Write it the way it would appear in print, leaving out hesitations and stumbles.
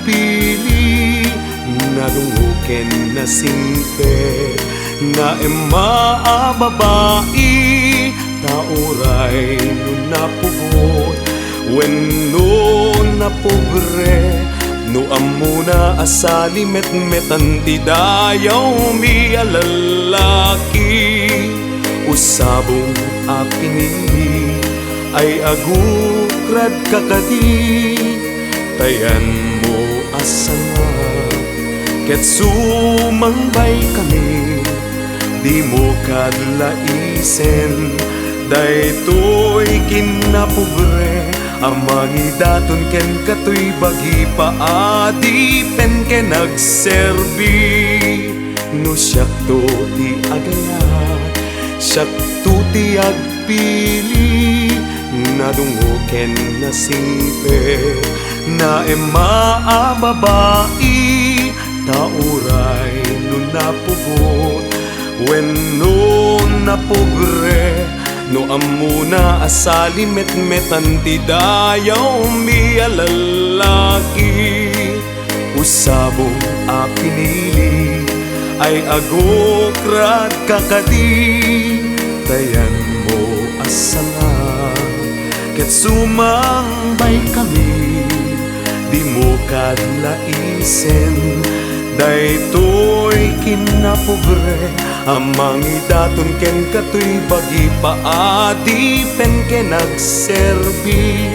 agpili nadunguken na simpe na babai tauray no napubot wenno na pobre no amuna asali met-metan ti dayaw mi alalaki usabong apinili ay agukrad kakadi tayan mo asanga ket sumangbay kami di mo kadlaisen daytoy kinapobre amangidaton ken katoy bagi paadi pen ken nagserbi no siyak to ti agayat siyak to ti agpili nadunguken na simpe na babai tauray no napubot wenno na pobre no amuna asali met-metan ti dayaw mi alalaki usabong apinili ay agokrad kakadi tayan mo asanga ket sumangbay kami di mo kadlaisen daytoy kinapobre amangidaton ken katoy bagi paadi pen ken nagserbi